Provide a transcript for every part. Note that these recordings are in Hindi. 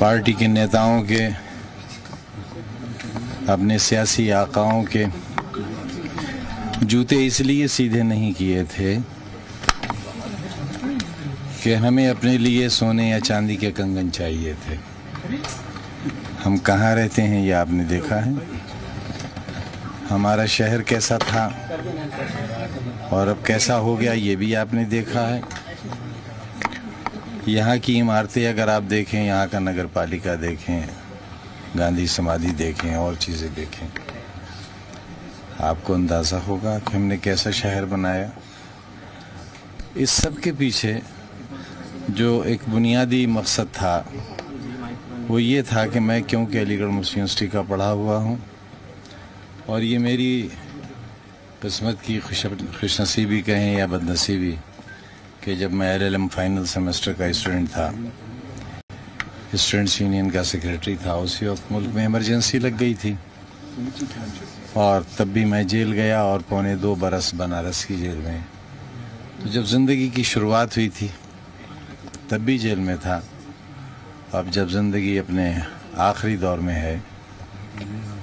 पार्टी के नेताओं के, अपने सियासी आकाओं के जूते इसलिए सीधे नहीं किए थे कि हमें अपने लिए सोने या चांदी के कंगन चाहिए थे। हम कहाँ रहते हैं ये आपने देखा है, हमारा शहर कैसा था और अब कैसा हो गया ये भी आपने देखा है। यहाँ की इमारतें अगर आप देखें, यहाँ का नगर पालिका देखें, गांधी समाधि देखें और चीज़ें देखें, आपको अंदाज़ा होगा कि हमने कैसा शहर बनाया। इस सब के पीछे जो एक बुनियादी मकसद था वो ये था कि मैं क्योंकि अलीगढ़ मुस्लिम यूनिवर्सिटी का पढ़ा हुआ हूँ और ये मेरी किस्मत की खुशनसीबी कहें या बदनसीबी कि जब मैं LLM फाइनल सेमेस्टर का स्टूडेंट था, स्टूडेंट्स यूनियन का सेक्रेटरी था, उसी वक्त मुल्क में इमरजेंसी लग गई थी और तब भी मैं जेल गया और पौने 2 बरस बनारस की जेल में। तो जब ज़िंदगी की शुरुआत हुई थी तब भी जेल में था, अब जब ज़िंदगी अपने आखिरी दौर में है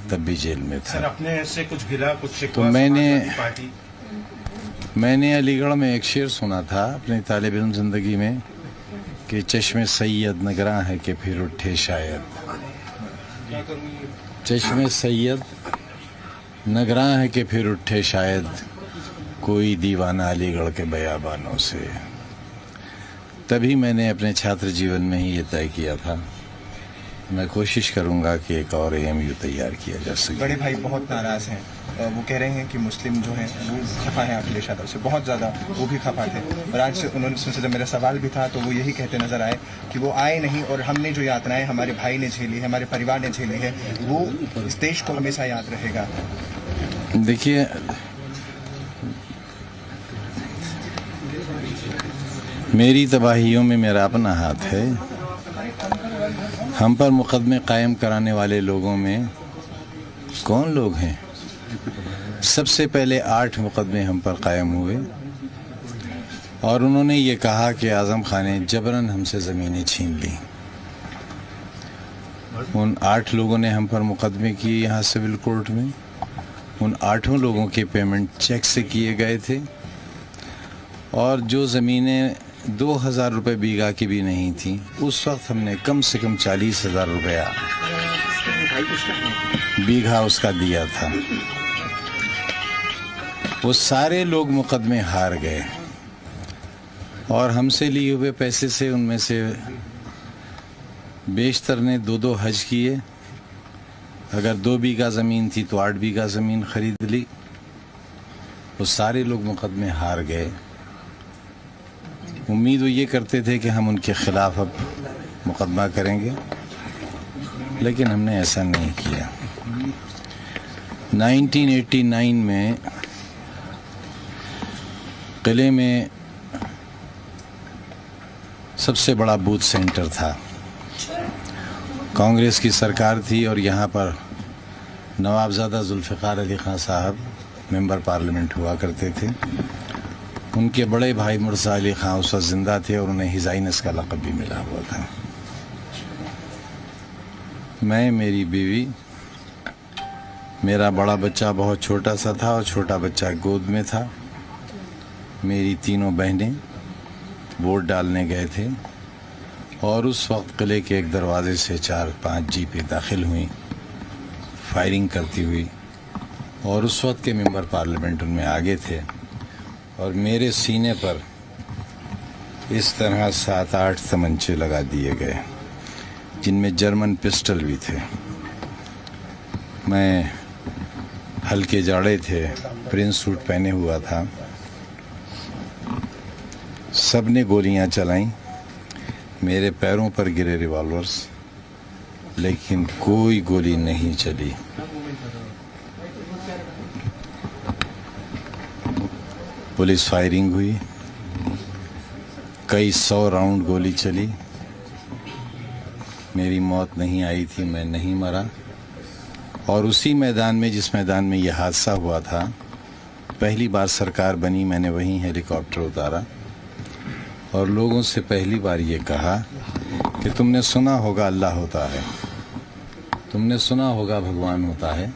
तब भी जेल में था। सर, अपने से कुछ गिला, कुछ तो मैंने अलीगढ़ में एक शेर सुना था अपनी तालिब इल्म ज़िंदगी में कि चश्मे सैयद नगरा है कि फिर उठे शायद। चश्मे सैयद नगरा है कि फिर उठे शायद, कोई दीवाना अलीगढ़ के बयाबानों से। तभी मैंने अपने छात्र जीवन में ही ये तय किया था, मैं कोशिश करूंगा कि एक और AMU तैयार किया जा सके। बड़े भाई बहुत नाराज़ हैं, वो कह रहे हैं कि मुस्लिम जो हैं वो खफा हैं अखिलेश यादव से, बहुत ज़्यादा वो भी खफा थे। और आज से उन्होंने, जब मेरा सवाल भी था तो वो यही कहते नज़र आए कि वो आए नहीं और हमने जो यातनाएं हमारे भाई ने झेली है, हमारे परिवार ने झेली है, वो इस देश को हमेशा याद रहेगा। देखिए, मेरी तबाहियों में मेरा अपना हाथ है। हम पर मुकदमे कायम कराने वाले लोगों में कौन लोग हैं? सबसे पहले 8 मुकदमे हम पर कायम हुए और उन्होंने ये कहा कि आज़म खान ने जबरन हमसे ज़मीनें छीन ली। उन 8 लोगों ने हम पर मुकदमे किए यहाँ सिविल कोर्ट में। उन 8 लोगों के पेमेंट चेक से किए गए थे और जो ज़मीनें 2000 रुपये बीघा की भी नहीं थी, उस वक्त हमने कम से कम 40,000 रुपया बीघा उसका दिया था। वो सारे लोग मुकदमे हार गए और हमसे लिए हुए पैसे से उनमें से बेशतर ने 2-2 हज किए। अगर 2 बीघा ज़मीन थी तो 8 बीघा ज़मीन खरीद ली। वो सारे लोग मुकदमे हार गए। उम्मीद वो ये करते थे कि हम उनके खिलाफ अब मुकदमा करेंगे, लेकिन हमने ऐसा नहीं किया। 1989 में किले में सबसे बड़ा बूथ सेंटर था। कांग्रेस की सरकार थी और यहाँ पर नवाबजादा जुल्फ़िकार अली खां साहब मेंबर पार्लियामेंट हुआ करते थे। उनके बड़े भाई मुर्सा अली खां उस वक्त जिंदा थे और उन्हें हिज़ाइनस का लक़ब भी मिला हुआ था। मैं, मेरी बीवी, मेरा बड़ा बच्चा बहुत छोटा सा था और छोटा बच्चा गोद में था, मेरी 3 बहनें वोट डालने गए थे और उस वक्त किले के एक दरवाजे से 4-5 जीपें दाखिल हुई फायरिंग करती हुई और उस वक्त के मेंबर पार्लियामेंट उनमें आगे थे और मेरे सीने पर इस तरह 7-8 तमंचे लगा दिए गए, जिनमें जर्मन पिस्टल भी थे। मैं हल्के जाड़े थे, प्रिंस सूट पहने हुआ था। सब ने गोलियां चलाईं, मेरे पैरों पर गिरे रिवॉल्वर्स, लेकिन कोई गोली नहीं चली। पुलिस फायरिंग हुई, कई 100 राउंड गोली चली, मेरी मौत नहीं आई थी, मैं नहीं मरा। और उसी मैदान में, जिस मैदान में यह हादसा हुआ था, पहली बार सरकार बनी, मैंने वहीं हेलीकॉप्टर उतारा और लोगों से पहली बार ये कहा कि तुमने सुना होगा अल्लाह होता है, तुमने सुना होगा भगवान होता है,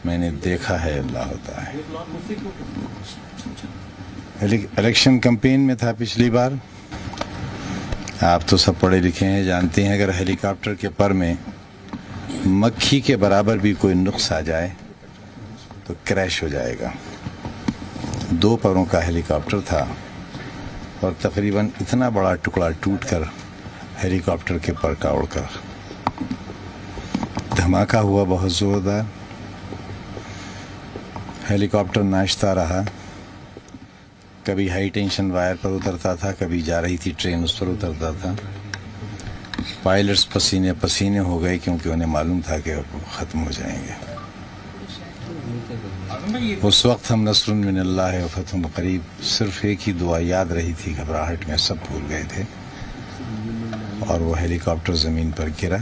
मैंने देखा है अल्लाह होता है। इलेक्शन कैंपेन में था पिछली बार। आप तो सब पढ़े लिखे हैं, जानते हैं अगर हेलीकॉप्टर के पर में मक्खी के बराबर भी कोई नुक्स आ जाए तो क्रैश हो जाएगा। 2 परों का हेलीकॉप्टर था और तकरीबन इतना बड़ा टुकड़ा टूटकर हेलीकॉप्टर के पर का उड़कर धमाका हुआ बहुत जोरदार। हेलीकॉप्टर नाचता रहा, कभी हाई टेंशन वायर पर उतरता था, कभी जा रही थी ट्रेन उस पर उतरता था। पायलट्स पसीने पसीने हो गए क्योंकि उन्हें मालूम था कि अब ख़त्म हो जाएंगे। उस वक्त हम नस्रुन मिनल्लाह व फतहुन करीब सिर्फ एक ही दुआ याद रही थी, घबराहट में सब भूल गए थे। और वो हेलीकॉप्टर ज़मीन पर गिरा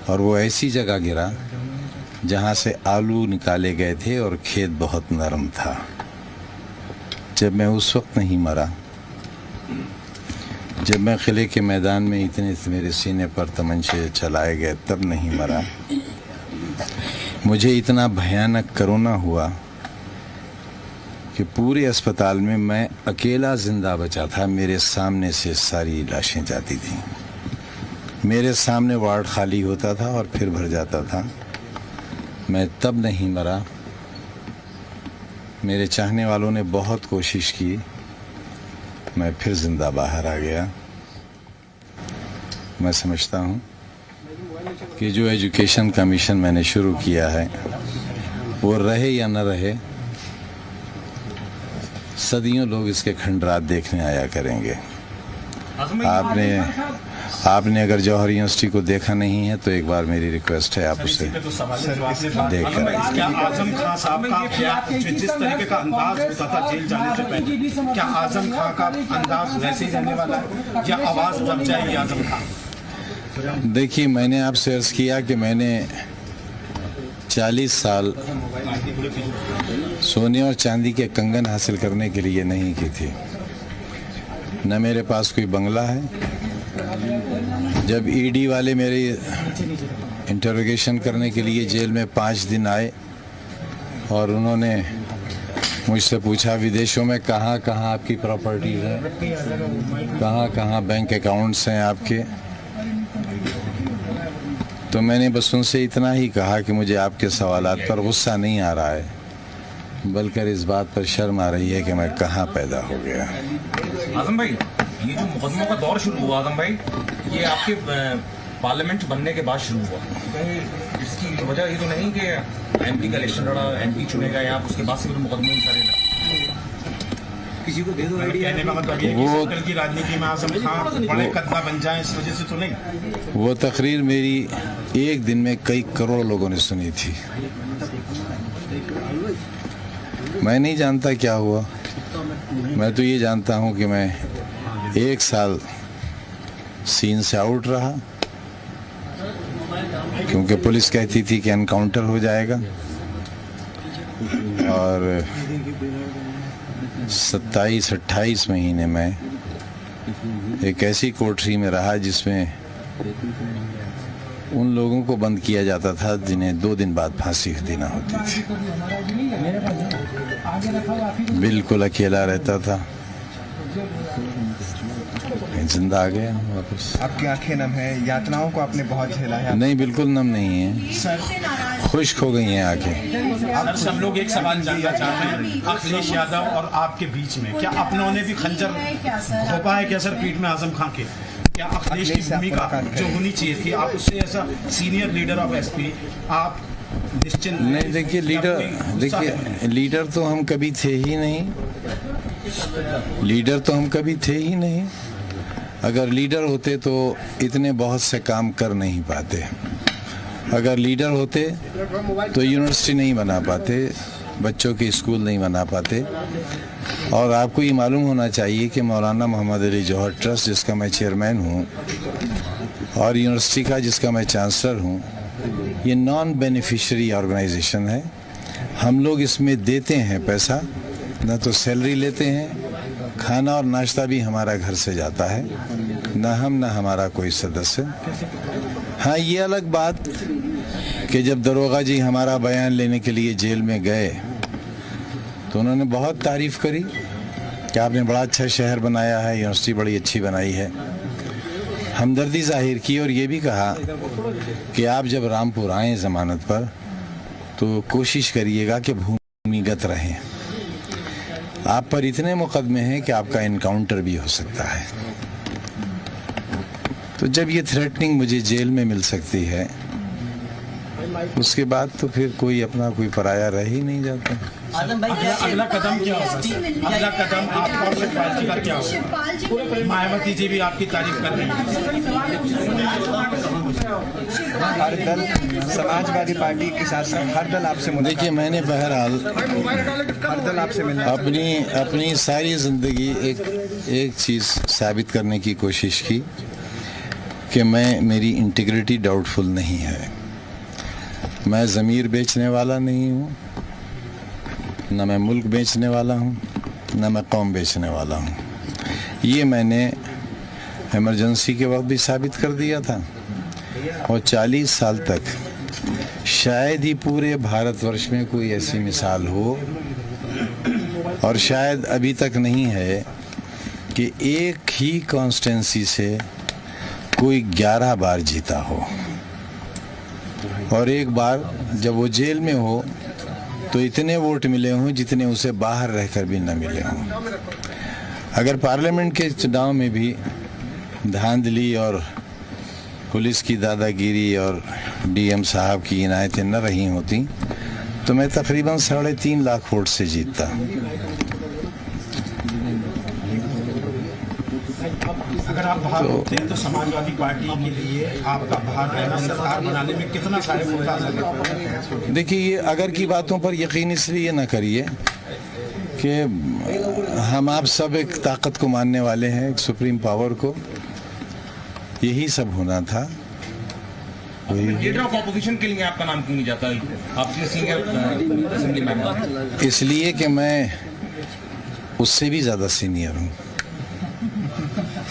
और वो ऐसी जगह गिरा जहाँ से आलू निकाले गए थे और खेत बहुत नरम था। जब मैं उस वक्त नहीं मरा, जब मैं किले के मैदान में इतने मेरे सीने पर तमंचे चलाए गए तब नहीं मरा। मुझे इतना भयानक कोरोना हुआ कि पूरे अस्पताल में मैं अकेला जिंदा बचा था। मेरे सामने से सारी लाशें जाती थीं, मेरे सामने वार्ड खाली होता था और फिर भर जाता था। मैं तब नहीं मरा। मेरे चाहने वालों ने बहुत कोशिश की, मैं फिर जिंदा बाहर आ गया। मैं समझता हूँ कि जो एजुकेशन का मिशन मैंने शुरू किया है वो रहे या न रहे, सदियों लोग इसके खंडरात देखने आया करेंगे। आपने अगर जौहर यूनिवर्सिटी को देखा नहीं है तो एक बार मेरी रिक्वेस्ट है आप उसे देख कर। क्या आजम खान साहब का जिस तरीके का अंदाज होता था जेल जाने से पहले, क्या आजम खान का अंदाज वैसे ही रहने वाला है या आवाज दब जाएगी आजम खान? देखिए, मैंने आपसे अर्ज किया कि मैंने 40 साल सोने और चांदी के कंगन हासिल करने के लिए नहीं की थी। न मेरे पास कोई बंगला है। जब ईडी वाले मेरे इंटरोगेशन करने के लिए जेल में 5 दिन आए और उन्होंने मुझसे पूछा विदेशों में कहाँ कहाँ आपकी प्रॉपर्टीज हैं, कहाँ कहाँ बैंक अकाउंट्स हैं आपके, तो मैंने बस उनसे इतना ही कहा कि मुझे आपके सवालात पर गुस्सा नहीं आ रहा है, बल्कि इस बात पर शर्म आ रही है कि मैं कहाँ पैदा हो गया। आजम भाई, ये जो मुकदमों का दौर शुरू हुआ आजम भाई, ये आपके पार्लियामेंट बनने के बाद शुरू हुआ। कहीं इसकी वजह ये तो नहीं कि एमपी का इलेक्शन लड़ा, एमपी चुनेगा या उसके बाद से मुकदमे ही करेगा? किसी को दे दो आइडिया। कहने का मतलब ये है कि सर्कल की राजनीति में आजम खान बड़े कदमा बन जाए इस वजह से तो नहीं। वो तकरीर मेरी एक दिन में कई करोड़ लोगों ने सुनी थी। मैं नहीं जानता क्या हुआ। मैं तो ये जानता हूँ कि मैं 1 साल सीन से आउट रहा क्योंकि पुलिस कहती थी कि एनकाउंटर हो जाएगा, और 27-28 महीने में एक ऐसी कोठरी में रहा जिसमें उन लोगों को बंद किया जाता था जिन्हें 2 दिन बाद फांसी देना होती थी। बिल्कुल अकेला रहता था। जिंदा आ गया वापस। आपकी आंखें नम है, यातनाओं को आपने बहुत झेला है। नहीं, बिल्कुल नम नहीं है, खुश्क हो गई हैं आंखें। सर, सब लोग एक सवाल जानना चाहते हैं अखिलेश यादव और आपके बीच में, क्या अपनों ने भी खंजर घोंपा है क्या सर पीठ में आजम खान के? क्या अखिलेश की भूमिका जो होनी चाहिए थी, आप उससे ऐसा सीनियर लीडर ऑफ एसपी आप निश्चिंत नहीं? देखिए, लीडर तो हम कभी थे ही नहीं। लीडर तो हम कभी थे ही नहीं। अगर लीडर होते तो इतने बहुत से काम कर नहीं पाते। अगर लीडर होते तो यूनिवर्सिटी नहीं बना पाते, बच्चों के स्कूल नहीं बना पाते। और आपको ये मालूम होना चाहिए कि मौलाना मोहम्मद अली जौहर ट्रस्ट, जिसका मैं चेयरमैन हूँ, और यूनिवर्सिटी का जिसका मैं चांसलर हूँ, ये नॉन बेनिफिशियरी ऑर्गेनाइजेशन है। हम लोग इसमें देते हैं पैसा, ना तो सैलरी लेते हैं खाना और नाश्ता भी हमारा घर से जाता है, न हम न हमारा कोई सदस्य। हाँ, ये अलग बात कि जब दरोगा जी हमारा बयान लेने के लिए जेल में गए तो उन्होंने बहुत तारीफ करी कि आपने बड़ा अच्छा शहर बनाया है, यूनिवर्सिटी बड़ी अच्छी बनाई है, हमदर्दी जाहिर की और ये भी कहा कि आप जब रामपुर आएँ ज़मानत पर तो कोशिश करिएगा कि भूमिगत रहें। आप पर इतने मुकदमे हैं कि आपका इनकाउंटर भी हो सकता है। तो जब ये थ्रेटनिंग मुझे जेल में मिल सकती है, उसके बाद तो फिर कोई अपना कोई पराया रह ही नहीं जाता। अगला कदम क्या होगा सर? अगला कदम आपका और शिवपाल जी का क्या होगा? मायावती जी भी आपकी तारीफ कर रही हर दल, समाजवादी पार्टी के साथ साथ हर दल आपसे देखिए, मैंने बहरहाल हर दल आपसे मिलना अपनी सारी ज़िंदगी एक चीज़ साबित करने की कोशिश की कि मेरी इंटीग्रिटी डाउटफुल नहीं है। मैं ज़मीर बेचने वाला नहीं हूँ, न मैं मुल्क बेचने वाला हूँ, न मैं कौम बेचने वाला हूँ। ये मैंने इमरजेंसी के वक्त भी साबित कर दिया था और 40 साल तक शायद ही पूरे भारतवर्ष में कोई ऐसी मिसाल हो और शायद अभी तक नहीं है कि एक ही कॉन्स्टिट्यूंसी से कोई 11 बार जीता हो और एक बार जब वो जेल में हो तो इतने वोट मिले हों जितने उसे बाहर रहकर भी न मिले हों। अगर पार्लियामेंट के चुनाव में भी धांधली और पुलिस की दादागिरी और डीएम साहब की इनायतें न रही होती तो मैं तकरीबन 3.5 लाख वोट से जीतता। अगर आप बाहर होते हैं तो समाजवादी पार्टी के लिए आपका बाहर रहना सरकार बनाने में कितना सहायक होता? देखिए, ये अगर की बातों पर यकीन इसलिए ना करिए कि हम आप सब एक ताकत को मानने वाले हैं, एक सुप्रीम पावर को। यही सब होना था। लीडर ऑफ ऑपोजिशन के लिए आपका नाम क्यों नहीं जाता? आपके सीनियर असेंबली मेंबर। इसलिए कि मैं उससे भी ज़्यादा सीनियर हूँ।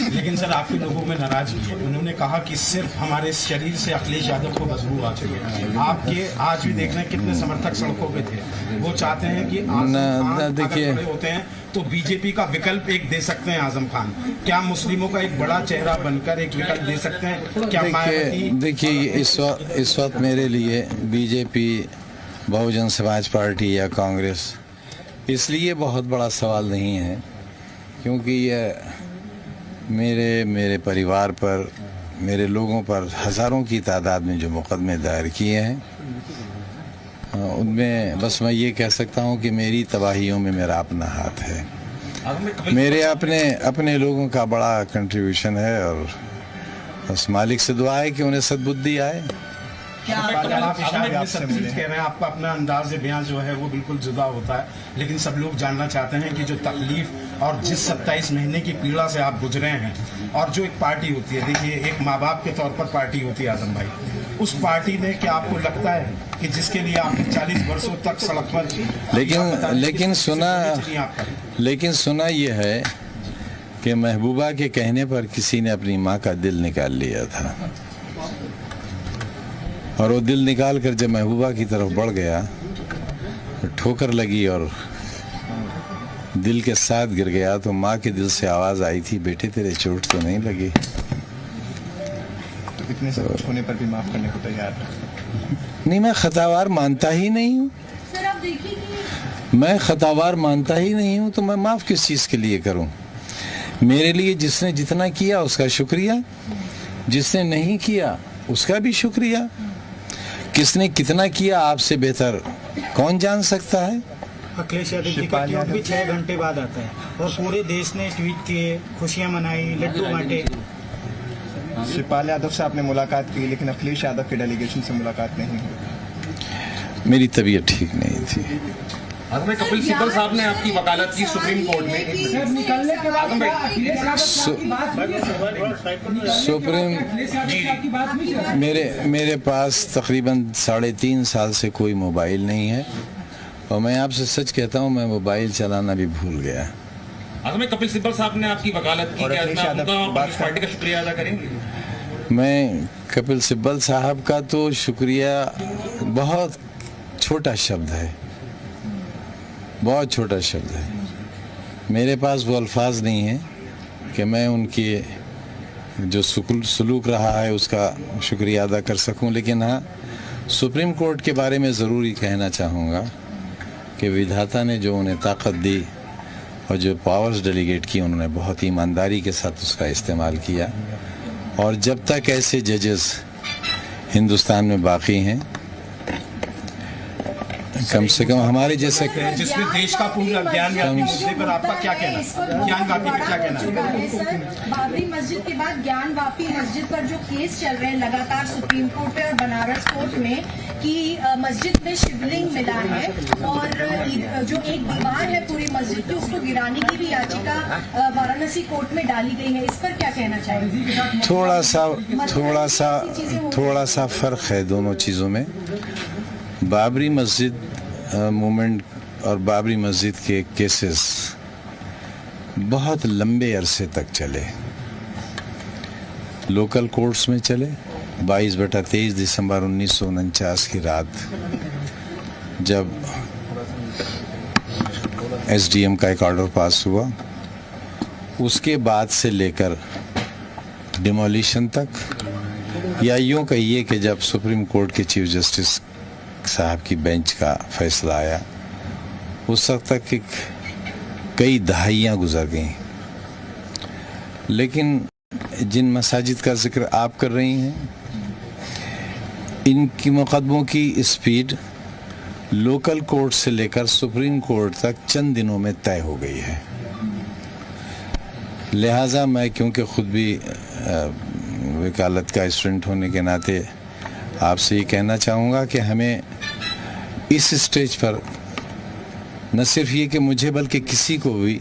लेकिन सर, आपके लोगों में नाराजगी है। उन्होंने कहा कि सिर्फ हमारे शरीर से अखिलेश यादव को बदबू आ चुकी है। आपके आज भी देख रहे हैं कितने समर्थक सड़कों पे थे। वो चाहते हैं कि आजम खान देखिए, अगर खड़े होते हैं तो बीजेपी का विकल्प एक दे सकते हैं आजम खान। क्या मुस्लिमों का एक बड़ा चेहरा बनकर एक विकल्प दे सकते हैं? क्या देखिए, इस वक्त मेरे लिए बीजेपी, बहुजन समाज पार्टी या कांग्रेस इसलिए बहुत बड़ा सवाल नहीं है क्योंकि ये मेरे परिवार पर, मेरे लोगों पर हज़ारों की तादाद में जो मुकदमे दायर किए हैं उनमें बस मैं ये कह सकता हूँ कि मेरी तबाहियों में मेरा अपना हाथ है। मेरे अपने लोगों का बड़ा कंट्रीब्यूशन है और बस मालिक से दुआ है कि उन्हें सद्बुद्धि आए। आप सब चीज कह रहे हैं, आपका अपना अंदाज बयान जो है वो बिल्कुल जुदा होता है, लेकिन सब लोग जानना चाहते हैं कि जो तकलीफ और जिस 27 महीने की पीड़ा से आप गुजरे हैं और जो एक पार्टी होती है, देखिए एक माँ बाप के तौर पर पार्टी होती है आजम भाई, उस पार्टी ने क्या आपको लगता है कि जिसके लिए आपने 40 वर्षों तक सड़क पर लेकिन सुना ये है कि महबूबा के कहने पर किसी ने अपनी माँ का दिल निकाल लिया था और वो दिल निकाल कर जब महबूबा की तरफ बढ़ गया तो ठोकर लगी और दिल के साथ गिर गया तो माँ के दिल से आवाज़ आई थी, बेटे तेरे चोट तो नहीं लगी? तो इतने सब कुछ होने पर भी माफ़ करने को तैयार नहीं, मैं खतावार मानता ही नहीं हूँ। मैं खतावार मानता ही नहीं हूँ तो मैं माफ़ किस चीज़ के लिए करूँ? मेरे लिए जिसने जितना किया उसका शुक्रिया, जिसने नहीं किया उसका भी शुक्रिया। किसने कितना किया आपसे बेहतर कौन जान सकता है? अखिलेश यादव जी का ट्वीट भी 6 घंटे बाद आता है और पूरे देश ने ट्वीट किए, खुशियां मनाई, लड्डू बांटे। शिवपाल यादव से आपने मुलाकात की लेकिन अखिलेश यादव के डेलीगेशन से मुलाकात नहीं हुई। मेरी तबीयत ठीक नहीं थी। आजम भाई, कपिल सिब्बल साहब ने आपकी वकालत की सुप्रीम कोर्ट में। सुप्रीम मेरे पास तकरीबन 3.5 साल से कोई मोबाइल नहीं है और मैं आपसे सच कहता हूँ, मैं मोबाइल चलाना भी भूल गया। आजम भाई, कपिल सिब्बल साहब ने आपकी वकालत की, और क्या अखिलेश इसमें यादव उनका और बात कांग्रेस पार्टी का शुक्रिया अदा करेंगे? मैं कपिल सिब्बल साहब का तो शुक्रिया बहुत छोटा शब्द है, बहुत छोटा शब्द है। मेरे पास वो अल्फाज नहीं है कि मैं उनके जो सलूक रहा है उसका शुक्रिया अदा कर सकूं, लेकिन हाँ, सुप्रीम कोर्ट के बारे में ज़रूर ही कहना चाहूँगा कि विधाता ने जो उन्हें ताकत दी और जो पावर्स डेलीगेट की, उन्होंने बहुत ही ईमानदारी के साथ उसका इस्तेमाल किया। और जब तक ऐसे जजेस हिंदुस्तान में बाकी हैं, कम से कम हमारे जैसे, जिसमें देश का पूरा ज्ञान व्यापी मुद्दे पर आपका क्या कहना है? ज्ञान व्यापी पर क्या कहना है? सर, बाबरी मस्जिद के बाद ज्ञान वापी मस्जिद पर जो केस चल रहे हैं लगातार सुप्रीम कोर्ट और बनारस कोर्ट में कि मस्जिद में शिवलिंग मिला है और जो एक दीवार है पूरी मस्जिद की उसको गिराने की भी याचिका वाराणसी कोर्ट में डाली गई है, इस पर क्या कहना चाहिए? थोड़ा सा फर्क है दोनों चीज़ों में। बाबरी मस्जिद मूवमेंट और बाबरी मस्जिद के केसेस बहुत लंबे अरसे तक चले, लोकल कोर्ट्स में चले। 22/23 दिसंबर 1949 की रात जब एसडीएम का एक ऑर्डर पास हुआ, उसके बाद से लेकर डिमोलिशन तक, या यूँ कहिए कि जब सुप्रीम कोर्ट के चीफ जस्टिस साहब की बेंच का फैसला आया, उस वक्त तक कई दहाइयाँ गुजर गईं। लेकिन जिन मसाजिद का जिक्र आप कर रही हैं, इनकी मुकदमों की स्पीड लोकल कोर्ट से लेकर सुप्रीम कोर्ट तक चंद दिनों में तय हो गई है। लिहाजा मैं, क्योंकि खुद भी वकालत का स्टूडेंट होने के नाते आपसे ये कहना चाहूँगा कि हमें इस स्टेज पर न सिर्फ ये कि मुझे बल्कि किसी को भी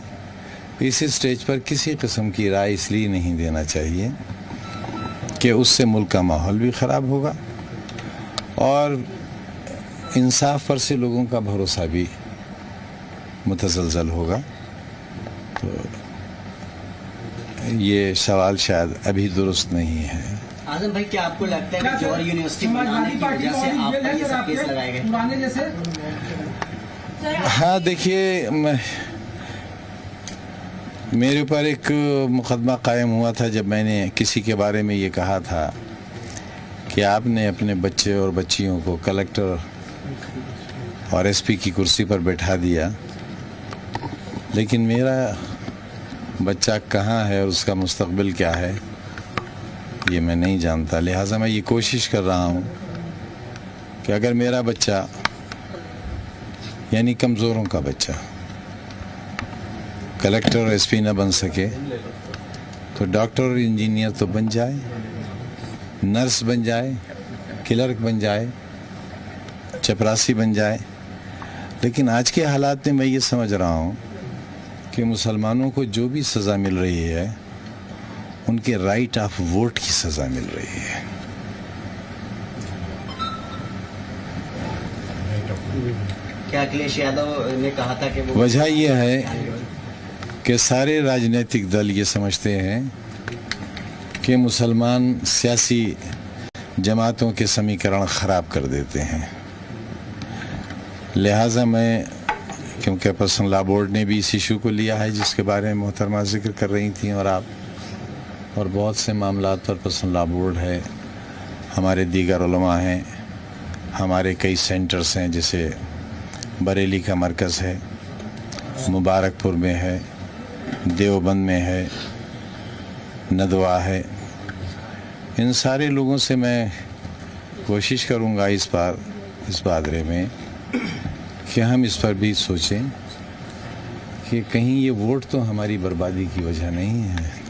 इस स्टेज पर किसी किस्म की राय इसलिए नहीं देना चाहिए कि उससे मुल्क का माहौल भी ख़राब होगा और इंसाफ पर से लोगों का भरोसा भी मुतज़लज़ल होगा। तो ये सवाल शायद अभी दुरुस्त नहीं है। आजम भाई, क्या आपको लगता है कि जौहर यूनिवर्सिटी बनाने की वजह से आप पर ये सब केस लगाए गए? हाँ, देखिए, मेरे ऊपर एक मुकदमा कायम हुआ था जब मैंने किसी के बारे में ये कहा था कि आपने अपने बच्चे और बच्चियों को कलेक्टर और एसपी की कुर्सी पर बैठा दिया, लेकिन मेरा बच्चा कहाँ है और उसका मुस्तकबिल क्या है ये मैं नहीं जानता। लिहाजा मैं ये कोशिश कर रहा हूँ कि अगर मेरा बच्चा, यानी कमज़ोरों का बच्चा, कलेक्टर और एसपी न बन सके तो डॉक्टर और इंजीनियर तो बन जाए, नर्स बन जाए, क्लर्क बन जाए, चपरासी बन जाए। लेकिन आज के हालात में मैं ये समझ रहा हूँ कि मुसलमानों को जो भी सज़ा मिल रही है उनके राइट ऑफ वोट की सज़ा मिल रही है। क्या अखिलेश यादव ने कहा था कि वो वजह यह है कि सारे राजनीतिक दल ये समझते हैं कि मुसलमान सियासी जमातों के समीकरण ख़राब कर देते हैं। लिहाजा मैं, क्योंकि पर्सनल लॉ बोर्ड ने भी इस इशू को लिया है जिसके बारे में मोहतरमा जिक्र कर रही थी और आप, और बहुत से मामलात पर पर्सनल लॉ बोर्ड है, हमारे दीगर उलमा हैं, हमारे कई सेंटर्स हैं, जैसे बरेली का मरकज़ है, मुबारकपुर में है, देवबंद में है, नदवा है। इन सारे लोगों से मैं कोशिश करूँगा इस बारे में कि हम इस पर भी सोचें कि कहीं ये वोट तो हमारी बर्बादी की वजह नहीं है।